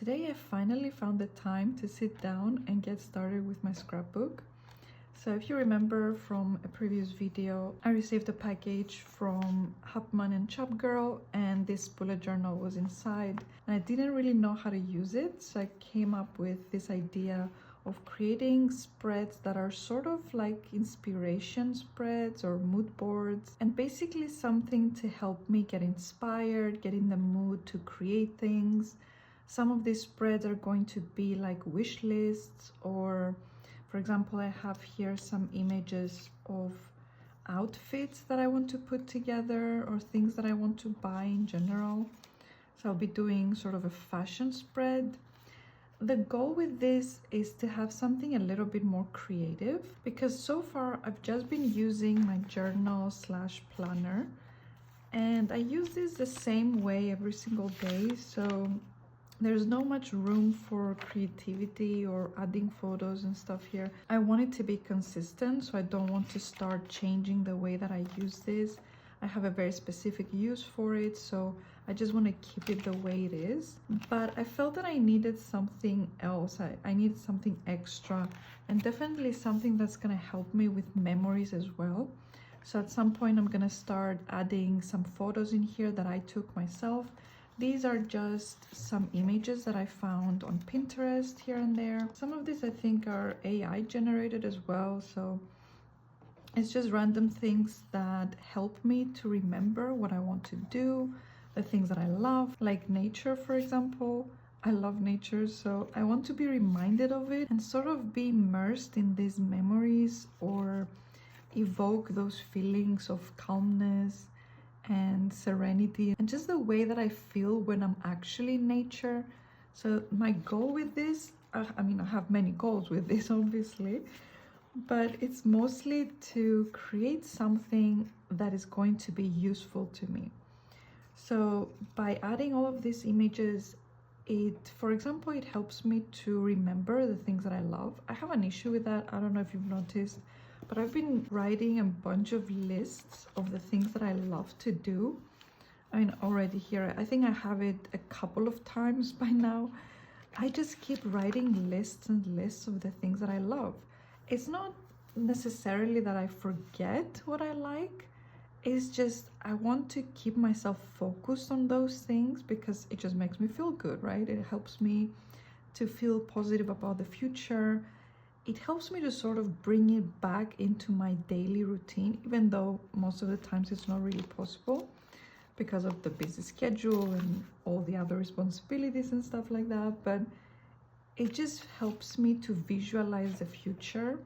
today I finally found the time to sit down and get started with my scrapbook. So if you remember from a previous video, I received a package from Hubman and Chubgirl, and this bullet journal was inside. And I didn't really know how to use it, so I came up with this idea of creating spreads that are sort of like inspiration spreads or mood boards, and basically something to help me get inspired, get in the mood to create things. Some of these spreads are going to be like wish lists, or for example, I have here some images of outfits that I want to put together or things that I want to buy in general. So I'll be doing sort of a fashion spread. The goal with this is to have something a little bit more creative, because so far I've just been using my journal / planner, and I use this the same way every single day, so there's not much room for creativity or adding photos and stuff here. I want it to be consistent, so I don't want to start changing the way that I use this. I have a very specific use for it, so I just want to keep it the way it is. But I felt that I needed something else. I needed something extra, and definitely something that's going to help me with memories as well. So at some point I'm going to start adding some photos in here that I took myself. These are just some images that I found on Pinterest here and there. Some of these I think are AI generated as well, so it's just random things that help me to remember what I want to do, the things that I love, like nature, for example. I love nature, so I want to be reminded of it and sort of be immersed in these memories or evoke those feelings of calmness and serenity and just the way that I feel when I'm actually in nature. So my goal with this, I mean, I have many goals with this obviously, but it's mostly to create something that is going to be useful to me. So by adding all of these images, for example, it helps me to remember the things that I love. I have an issue with that. I don't know if you've noticed, but I've been writing a bunch of lists of the things that I love to do. I mean, already here, I think I have it a couple of times by now. I just keep writing lists and lists of the things that I love. It's not necessarily that I forget what I like. It's just I want to keep myself focused on those things because it just makes me feel good, right? It helps me to feel positive about the future. It helps me to sort of bring it back into my daily routine, even though most of the times it's not really possible because of the busy schedule and all the other responsibilities and stuff like that. But it just helps me to visualize the future.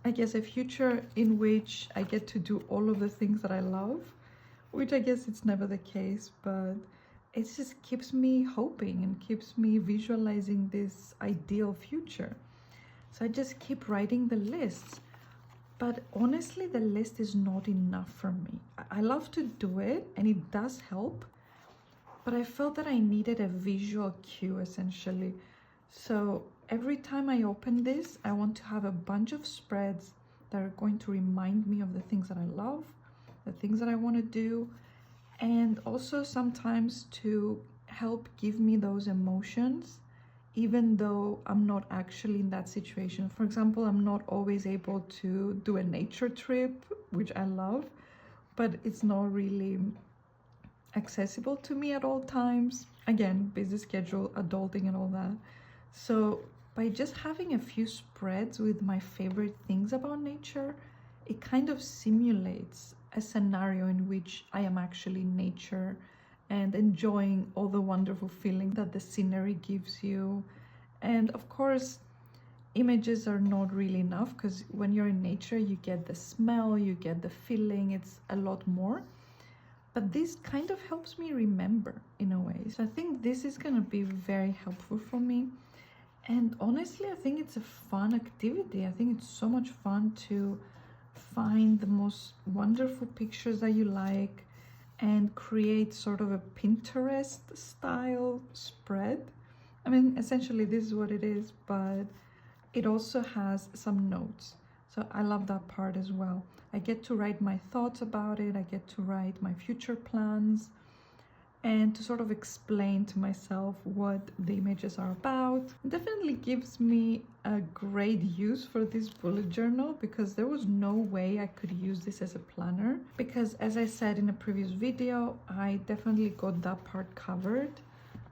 I guess a future in which I get to do all of the things that I love, which I guess it's never the case, but it just keeps me hoping and keeps me visualizing this ideal future. So I just keep writing the lists. But honestly, the list is not enough for me. I love to do it and it does help, but I felt that I needed a visual cue essentially. So every time I open this, I want to have a bunch of spreads that are going to remind me of the things that I love, the things that I want to do, and also sometimes to help give me those emotions even though I'm not actually in that situation. For example, I'm not always able to do a nature trip, which I love, but it's not really accessible to me at all times. Again, busy schedule, adulting and all that. So by just having a few spreads with my favorite things about nature, it kind of simulates a scenario in which I am actually in nature and enjoying all the wonderful feeling that the scenery gives you. And of course, images are not really enough because when you're in nature, you get the smell, you get the feeling, it's a lot more. But this kind of helps me remember in a way. So I think this is going to be very helpful for me. And honestly, I think it's a fun activity. I think it's so much fun to find the most wonderful pictures that you like and create sort of a Pinterest style spread. I mean, essentially this is what it is, but it also has some notes. So I love that part as well. I get to write my thoughts about it. I get to write my future plans. and to sort of explain to myself what the images are about. It definitely gives me a great use for this bullet journal because there was no way I could use this as a planner, because as I said in a previous video, I definitely got that part covered.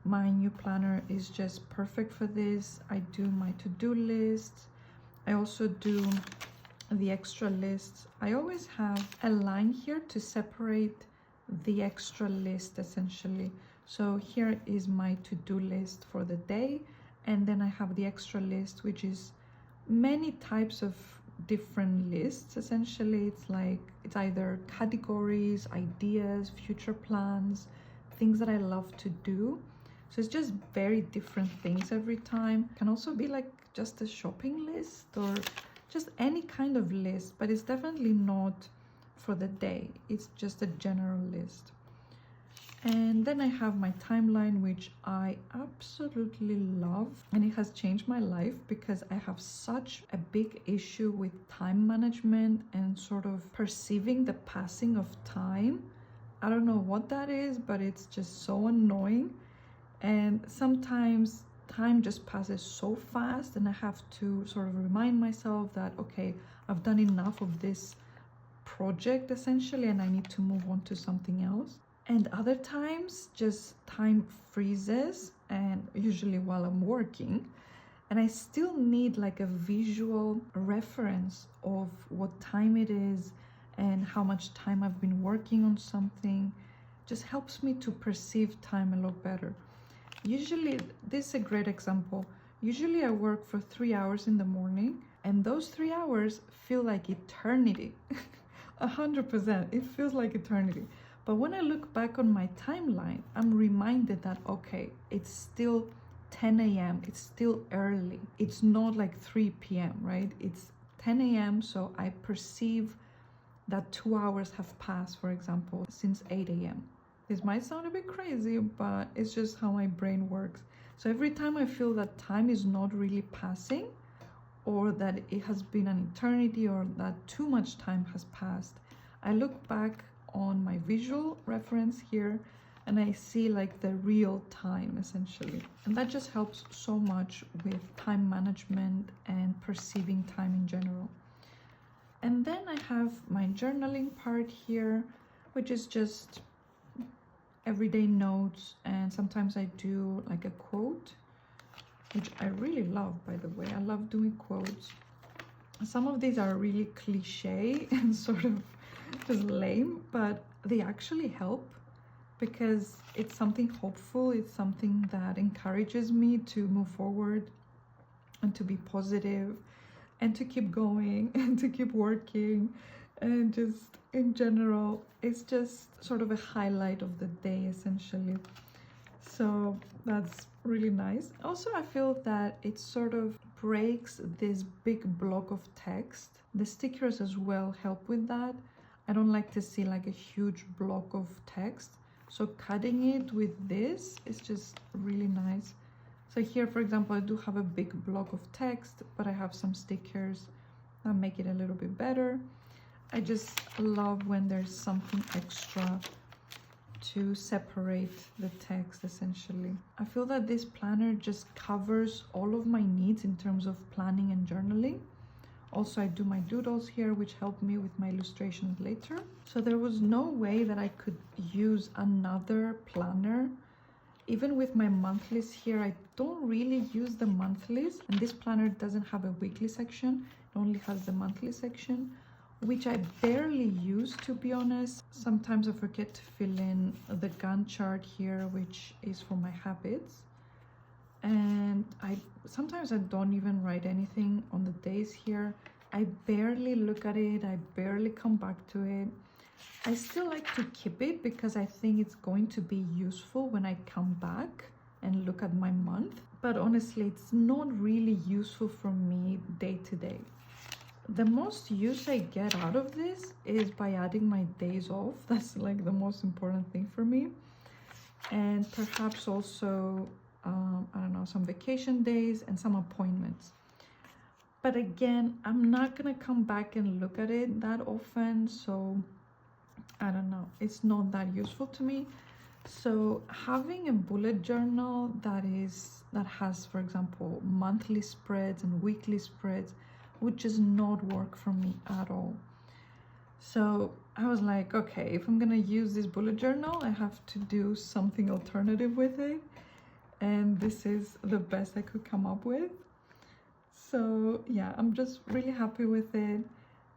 My new planner is just perfect for this. I do my to-do lists. I also do the extra lists. I always have a line here to separate the extra list essentially. So here is my to-do list for the day, and then I have the extra list, which is many types of different lists essentially. It's like it's either categories, ideas, future plans, things that I love to do. So it's just very different things every time. It can also be like just a shopping list or just any kind of list, but it's definitely not for the day. It's just a general list. And then I have my timeline, which I absolutely love, and it has changed my life because I have such a big issue with time management and sort of perceiving the passing of time. I don't know what that is, but it's just so annoying. And sometimes time just passes so fast and I have to sort of remind myself that, okay, I've done enough of this project essentially and I need to move on to something else. And other times just time freezes, and usually while I'm working, and I still need like a visual reference of what time it is and how much time I've been working on something. Just helps me to perceive time a lot better. Usually, this is a great example. Usually I work for 3 hours in the morning, and those 3 hours feel like eternity. 100%, it feels like eternity. But when I look back on my timeline, I'm reminded that, okay, it's still 10 a.m., it's still early. It's not like 3 p.m., right? It's 10 a.m., so I perceive that 2 hours have passed, for example, since 8 a.m. This might sound a bit crazy, but it's just how my brain works. So every time I feel that time is not really passing, or that it has been an eternity, or that too much time has passed, I look back on my visual reference here and I see like the real time essentially. And that just helps so much with time management and perceiving time in general. And then I have my journaling part here, which is just everyday notes, and sometimes I do like a quote, which I really love, by the way. I love doing quotes. Some of these are really cliche and sort of just lame, but they actually help because it's something hopeful. It's something that encourages me to move forward and to be positive and to keep going and to keep working, and just in general, it's just sort of a highlight of the day essentially. So that's really nice. Also, I feel that it sort of breaks this big block of text. The stickers as well help with that. I don't like to see like a huge block of text, so cutting it with this is just really nice. So here, for example, I do have a big block of text, but I have some stickers that make it a little bit better. I just love when there's something extra to separate the text essentially. I feel that this planner just covers all of my needs in terms of planning and journaling. Also, I do my doodles here, which help me with my illustrations later. So there was no way that I could use another planner. Even with my monthlies here, I don't really use the monthlies, and this planner doesn't have a weekly section. It only has the monthly section, which I barely use, to be honest. Sometimes I forget to fill in the Gantt chart here, which is for my habits. And sometimes I don't even write anything on the days here. I barely look at it. I barely come back to it. I still like to keep it because I think it's going to be useful when I come back and look at my month. But honestly, it's not really useful for me day to day. The most use I get out of this is by adding my days off. That's like the most important thing for me. And perhaps also, I don't know, some vacation days and some appointments. But again, I'm not gonna come back and look at it that often, so I don't know, it's not that useful to me. So having a bullet journal that has, for example, monthly spreads and weekly spreads would just not work for me at all. So I was like, okay, if I'm gonna use this bullet journal, I have to do something alternative with it. And this is the best I could come up with. So yeah, I'm just really happy with it.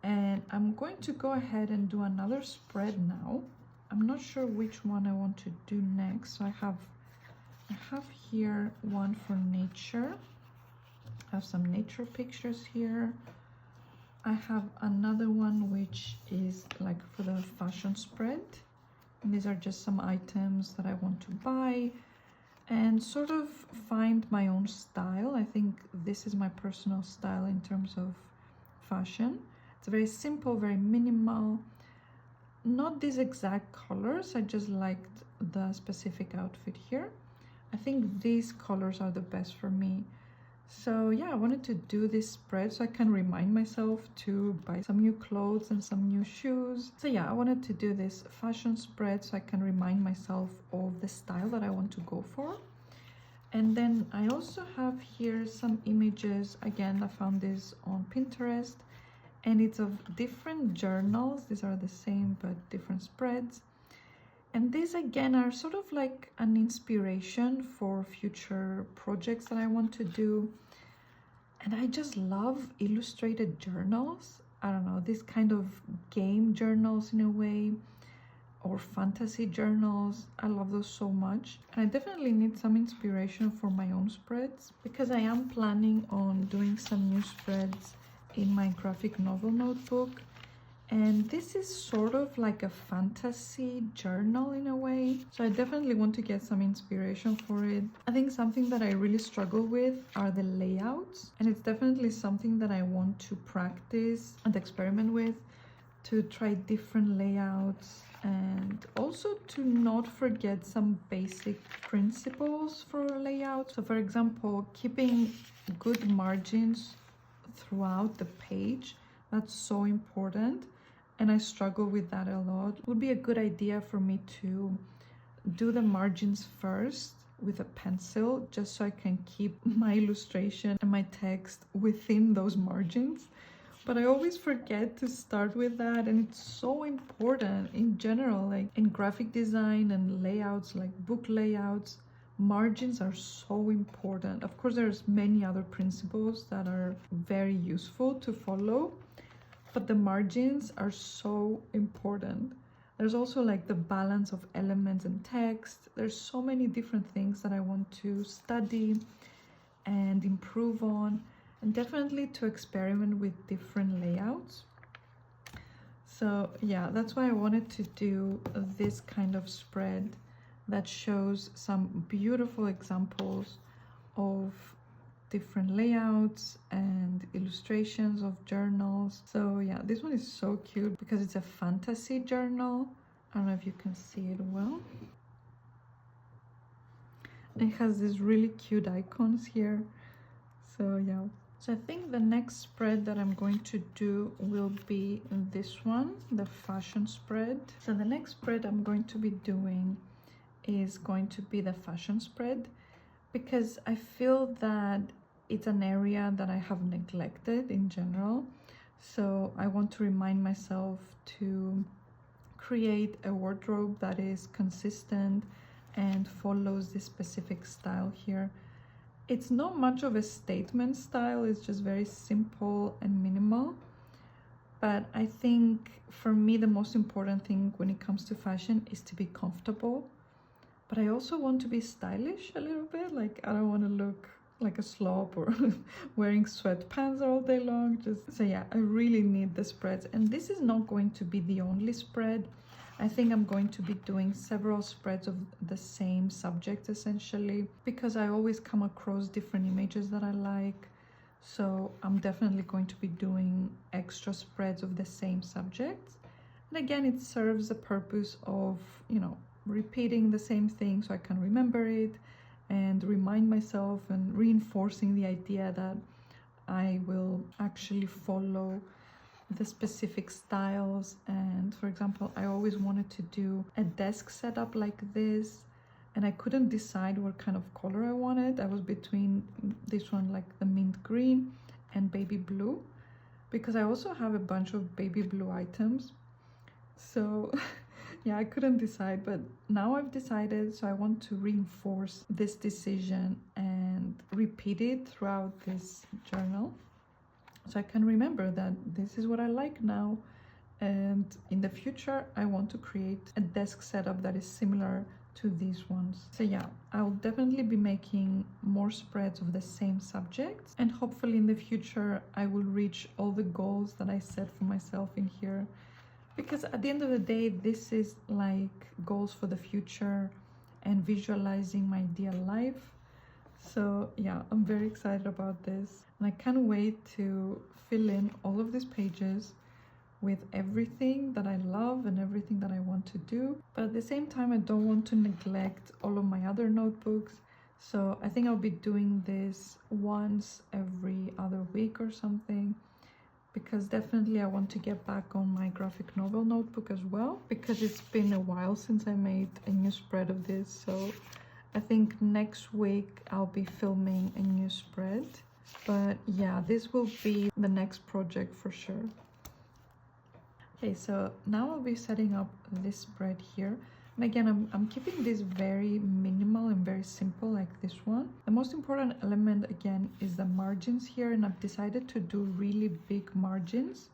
And I'm going to go ahead and do another spread now. I'm not sure which one I want to do next. So I have here one for nature. I have some nature pictures here. I have another one which is like for the fashion spread. And these are just some items that I want to buy and sort of find my own style. I think this is my personal style in terms of fashion. It's very simple, very minimal. Not these exact colors, I just liked the specific outfit here. I think these colors are the best for me. So yeah, I wanted to do this spread so I can remind myself to buy some new clothes and some new shoes. So yeah, I wanted to do this fashion spread so I can remind myself of the style that I want to go for. And then I also have here some images. Again, I found this on Pinterest. And it's of different journals. These are the same but different spreads. And these again are sort of like an inspiration for future projects that I want to do. And I just love illustrated journals. I don't know, this kind of game journals in a way, or fantasy journals. I love those so much. And I definitely need some inspiration for my own spreads because I am planning on doing some new spreads in my graphic novel notebook, and this is sort of like a fantasy journal in a way, so I definitely want to get some inspiration for it. I think something that I really struggle with are the layouts, and it's definitely something that I want to practice and experiment with, to try different layouts and also to not forget some basic principles for layout. So for example, keeping good margins throughout the page, that's so important, and I struggle with that a lot. It would be a good idea for me to do the margins first with a pencil, just so I can keep my illustration and my text within those margins. But I always forget to start with that, and it's so important in general, like in graphic design and layouts, like book layouts. Margins are so important. Of course, there's many other principles that are very useful to follow, but the margins are so important. There's also like the balance of elements and text. There's so many different things that I want to study and improve on, and definitely to experiment with different layouts. So yeah, that's why I wanted to do this kind of spread that shows some beautiful examples of different layouts and illustrations of journals. So yeah, this one is so cute because it's a fantasy journal. I don't know if you can see it well. It has these really cute icons here. So yeah. So I think the next spread that I'm going to do will be this one, the fashion spread. So the next spread I'm going to be doing is going to be the fashion spread, because I feel that it's an area that I have neglected in general. So I want to remind myself to create a wardrobe that is consistent and follows this specific style here. It's not much of a statement style, it's just very simple and minimal. But I think for me, the most important thing when it comes to fashion is to be comfortable. But I also want to be stylish a little bit. Like, I don't want to look like a slob or wearing sweatpants all day long. So yeah, I really need the spreads. And this is not going to be the only spread. I think I'm going to be doing several spreads of the same subject essentially, because I always come across different images that I like. So I'm definitely going to be doing extra spreads of the same subjects. And again, it serves the purpose of, you know, repeating the same thing so I can remember it and remind myself, and reinforcing the idea that I will actually follow the specific styles. And for example, I always wanted to do a desk setup like this, and I couldn't decide what kind of color I wanted. I was between this one, like the mint green, and baby blue, because I also have a bunch of baby blue items. So yeah, I couldn't decide, but now I've decided, so I want to reinforce this decision and repeat it throughout this journal, so I can remember that this is what I like now, and in the future I want to create a desk setup that is similar to these ones. So yeah, I'll definitely be making more spreads of the same subjects, and hopefully in the future I will reach all the goals that I set for myself in here, because at the end of the day, this is like goals for the future and visualizing my ideal life. So yeah, I'm very excited about this, and I can't wait to fill in all of these pages with everything that I love and everything that I want to do. But at the same time, I don't want to neglect all of my other notebooks. So I think I'll be doing this once every other week or something, because definitely I want to get back on my graphic novel notebook as well, because it's been a while since I made a new spread of this. So I think next week I'll be filming a new spread. But yeah, this will be the next project for sure. Okay, so now I'll be setting up this spread here. And again, I'm keeping this very minimal and very simple, like this one. The most important element again is the margins here, and I've decided to do really big margins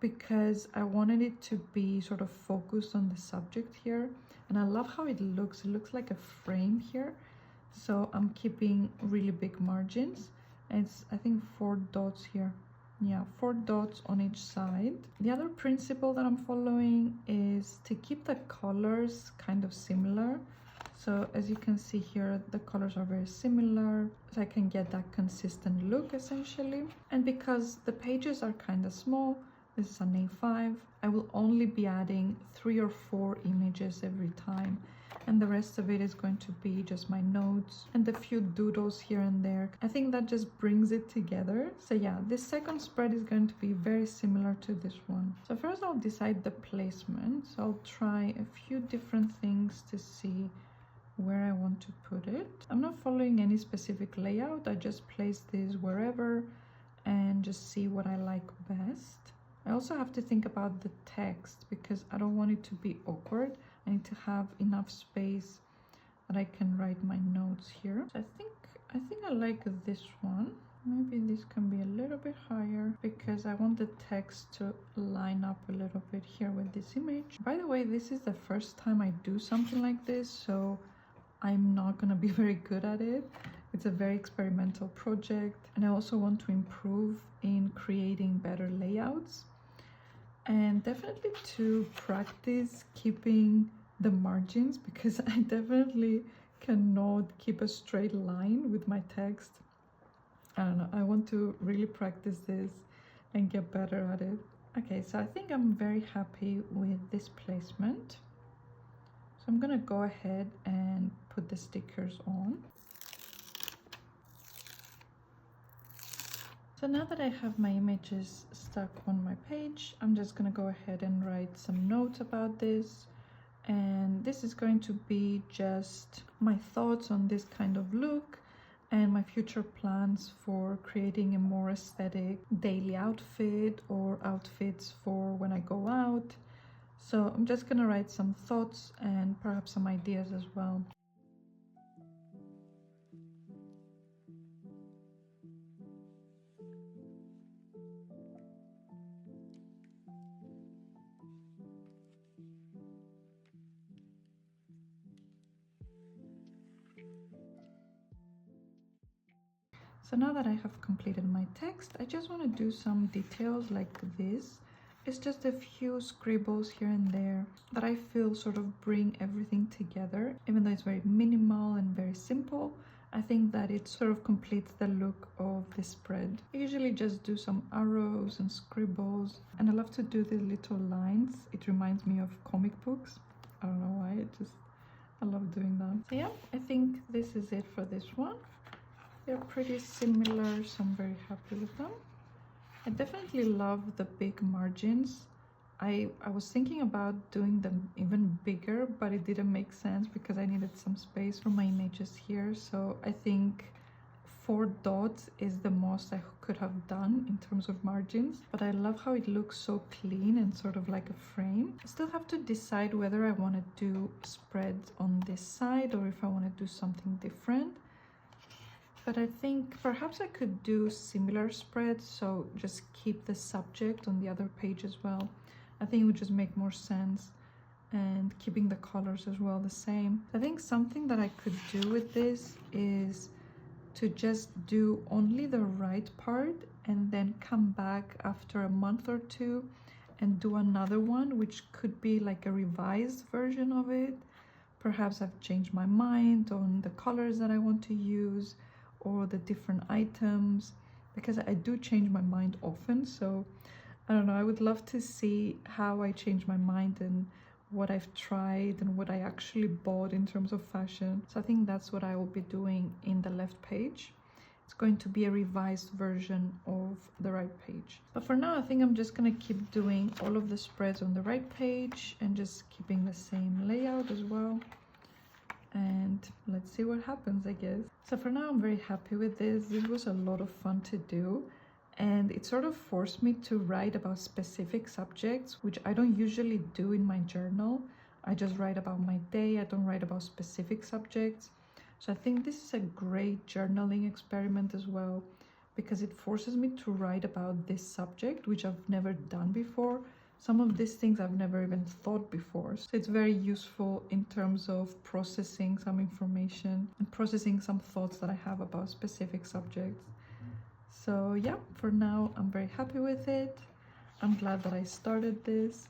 because I wanted it to be sort of focused on the subject here. And I love how it looks. It looks like a frame here. So I'm keeping really big margins. And it's, I think, 4 dots here. Yeah, 4 dots on each side. The other principle that I'm following is to keep the colors kind of similar. So as you can see here, the colors are very similar, so I can get that consistent look essentially. And because the pages are kind of small, this is an A5, I will only be adding 3 or 4 images every time. And the rest of it is going to be just my notes and a few doodles here and there. I think that just brings it together. So yeah, this second spread is going to be very similar to this one. So first I'll decide the placement. So I'll try a few different things to see where I want to put it. I'm not following any specific layout. I just place this wherever and just see what I like best. I also have to think about the text because I don't want it to be awkward. I need to have enough space that I can write my notes here. So I think I like this one. Maybe this can be a little bit higher because I want the text to line up a little bit here with this image. By the way, this is the first time I do something like this, so I'm not gonna be very good at it. It's a very experimental project, and I also want to improve in creating better layouts. And definitely to practice keeping the margins, because I definitely cannot keep a straight line with my text. I don't know, I want to really practice this and get better at it. Okay, so I think I'm very happy with this placement. So I'm gonna go ahead and put the stickers on. So now that I have my images stuck on my page, I'm just gonna go ahead and write some notes about this. And this is going to be just my thoughts on this kind of look and my future plans for creating a more aesthetic daily outfit or outfits for when I go out. So I'm just gonna write some thoughts and perhaps some ideas as well. So now that I have completed my text, I just want to do some details like this. It's just a few scribbles here and there that I feel sort of bring everything together. Even though it's very minimal and very simple, I think that it sort of completes the look of the spread. I usually just do some arrows and scribbles, and I love to do the little lines. It reminds me of comic books. I don't know why, I love doing that. So yeah, I think this is it for this one. They're pretty similar, so I'm very happy with them. I definitely love the big margins. I was thinking about doing them even bigger, but it didn't make sense because I needed some space for my images here. So I think 4 dots is the most I could have done in terms of margins, but I love how it looks so clean and sort of like a frame. I still have to decide whether I want to do spreads on this side or if I want to do something different. But I think perhaps I could do similar spreads, so just keep the subject on the other page as well. I think it would just make more sense, and keeping the colors as well the same. I think something that I could do with this is to just do only the right part and then come back after a month or two and do another one, which could be like a revised version of it. Perhaps I've changed my mind on the colors that I want to use or the different items, because I do change my mind often. So I don't know, I would love to see how I change my mind and what I've tried and what I actually bought in terms of fashion. So I think that's what I will be doing in the left page. It's going to be a revised version of the right page. But for now, I think I'm just gonna keep doing all of the spreads on the right page and just keeping the same layout as well. And let's see what happens, I guess. So for now, I'm very happy with this. This was a lot of fun to do. And it sort of forced me to write about specific subjects, which I don't usually do in my journal. I just write about my day. I don't write about specific subjects. So I think this is a great journaling experiment as well, because it forces me to write about this subject, which I've never done before. Some of these things I've never even thought before. So it's very useful in terms of processing some information and processing some thoughts that I have about specific subjects. So yeah, for now, I'm very happy with it. I'm glad that I started this.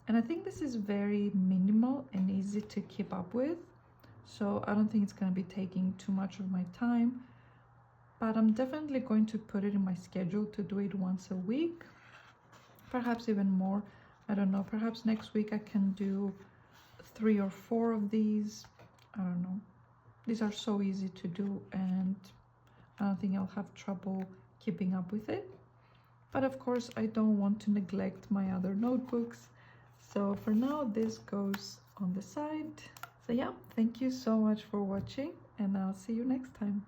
And I think this is very minimal and easy to keep up with. So I don't think it's going to be taking too much of my time. But I'm definitely going to put it in my schedule to do it once a week. Perhaps even more. I don't know. Perhaps next week I can do 3 or 4 of these. I don't know. These are so easy to do and I don't think I'll have trouble keeping up with it. But of course, I don't want to neglect my other notebooks. So for now, this goes on the side. So yeah, thank you so much for watching and I'll see you next time.